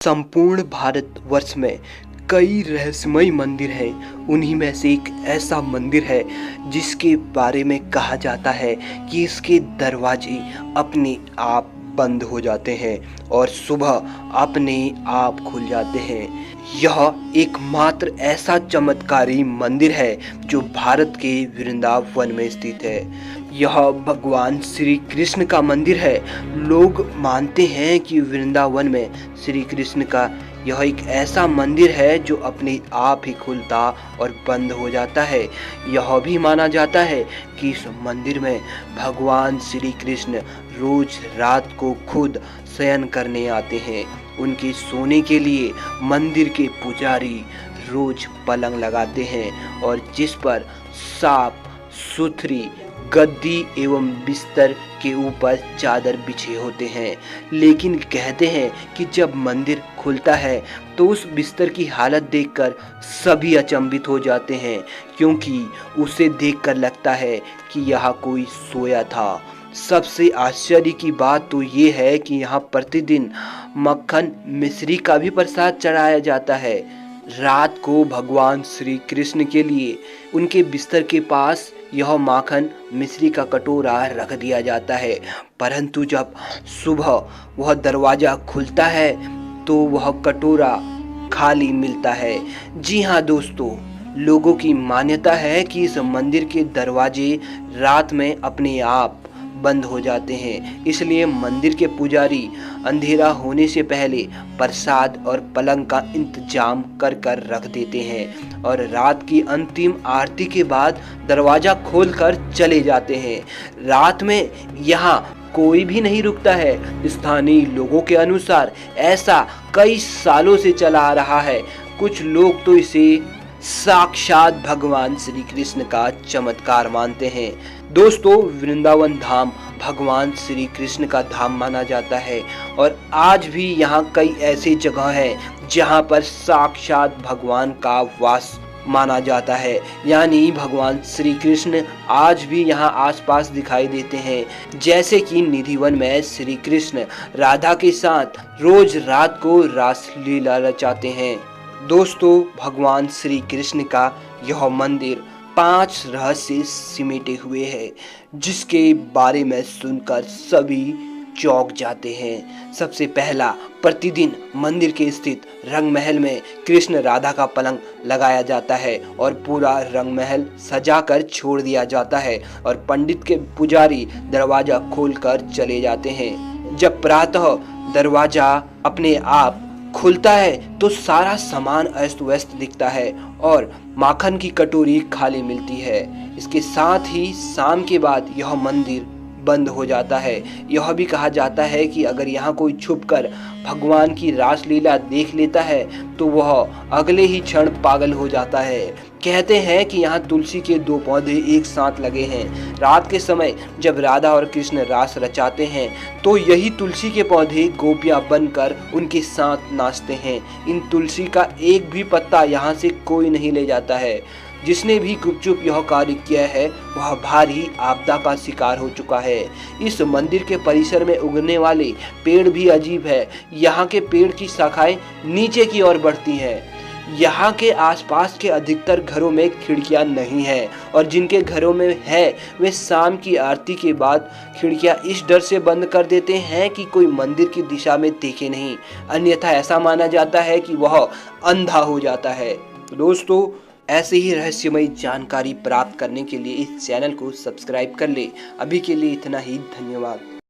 संपूर्ण भारतवर्ष में कई रहस्यमय मंदिर हैं। उन्हीं में से एक ऐसा मंदिर है जिसके बारे में कहा जाता है कि इसके दरवाजे अपने आप बंद हो जाते हैं और सुबह अपने आप खुल जाते हैं। यह एकमात्र ऐसा चमत्कारी मंदिर है जो भारत के वृंदावन में स्थित है। यह भगवान श्री कृष्ण का मंदिर है। लोग मानते हैं कि वृंदावन में श्री कृष्ण का यह एक ऐसा मंदिर है जो अपने आप ही खुलता और बंद हो जाता है। यह भी माना जाता है कि इस मंदिर में भगवान श्री कृष्ण रोज रात को खुद शयन करने आते हैं। उनके सोने के लिए मंदिर के पुजारी रोज पलंग लगाते हैं और जिस पर साफ सुथरी गद्दी एवं बिस्तर के ऊपर चादर बिछे होते हैं। लेकिन कहते हैं कि जब मंदिर खुलता है तो उस बिस्तर की हालत देखकर सभी अचंभित हो जाते हैं, क्योंकि उसे देखकर लगता है कि यहाँ कोई सोया था। सबसे आश्चर्य की बात तो ये है कि यहाँ प्रतिदिन मक्खन मिश्री का भी प्रसाद चढ़ाया जाता है। रात को भगवान श्री कृष्ण के लिए उनके बिस्तर के पास यह माखन मिश्री का कटोरा रख दिया जाता है, परंतु जब सुबह वह दरवाजा खुलता है तो वह कटोरा खाली मिलता है। जी हाँ दोस्तों, लोगों की मान्यता है कि इस मंदिर के दरवाजे रात में अपने आप बंद हो जाते हैं, इसलिए मंदिर के पुजारी अंधेरा होने से पहले प्रसाद और पलंग का इंतजाम कर कर रख देते हैं और रात की अंतिम आरती के बाद दरवाजा खोलकर चले जाते हैं। रात में यहाँ कोई भी नहीं रुकता है। स्थानीय लोगों के अनुसार ऐसा कई सालों से चला आ रहा है। कुछ लोग तो इसे साक्षात भगवान श्री कृष्ण का चमत्कार मानते हैं। दोस्तों, वृंदावन धाम भगवान श्री कृष्ण का धाम माना जाता है और आज भी यहाँ कई ऐसी जगह हैं जहाँ पर साक्षात भगवान का वास माना जाता है, यानी भगवान श्री कृष्ण आज भी यहाँ आसपास दिखाई देते हैं। जैसे कि निधिवन में श्री कृष्ण राधा के साथ रोज रात को रासलीला रचाते हैं। दोस्तों, भगवान श्री कृष्ण का यह मंदिर 5 रहस्य सिमटे हुए है, जिसके बारे में सुनकर सभी चौंक जाते हैं। सबसे पहला, प्रतिदिन मंदिर के स्थित रंग महल में कृष्ण राधा का पलंग लगाया जाता है और पूरा रंग महल सजाकर छोड़ दिया जाता है और पंडित के पुजारी दरवाजा खोलकर चले जाते हैं। जब प्रातः दरवाजा अपने आप खुलता है तो सारा सामान अस्त व्यस्त दिखता है और माखन की कटोरी खाली मिलती है। इसके साथ ही शाम के बाद यह मंदिर बंद हो जाता है। यह भी कहा जाता है कि अगर यहाँ कोई छुपकर भगवान की रासलीला देख लेता है तो वह अगले ही क्षण पागल हो जाता है। कहते हैं कि यहाँ तुलसी के 2 पौधे एक साथ लगे हैं। रात के समय जब राधा और कृष्ण रास रचाते हैं तो यही तुलसी के पौधे गोपियां बनकर उनके साथ नाचते हैं। इन तुलसी का एक भी पत्ता यहाँ से कोई नहीं ले जाता है। जिसने भी गुपचुप यह कार्य किया है वह भारी आपदा का शिकार हो चुका है। इस मंदिर के परिसर में उगने वाले पेड़ भी अजीब है। यहाँ के पेड़ की शाखाएं नीचे की ओर बढ़ती हैं। यहाँ के आसपास के अधिकतर घरों में खिड़कियाँ नहीं हैं और जिनके घरों में है वे शाम की आरती के बाद खिड़कियाँ इस डर से बंद कर देते हैं कि कोई मंदिर की दिशा में देखे नहीं, अन्यथा ऐसा माना जाता है कि वह अंधा हो जाता है। दोस्तों, ऐसे ही रहस्यमय जानकारी प्राप्त करने के लिए इस चैनल को सब्सक्राइब कर ले। अभी के लिए इतना ही, धन्यवाद।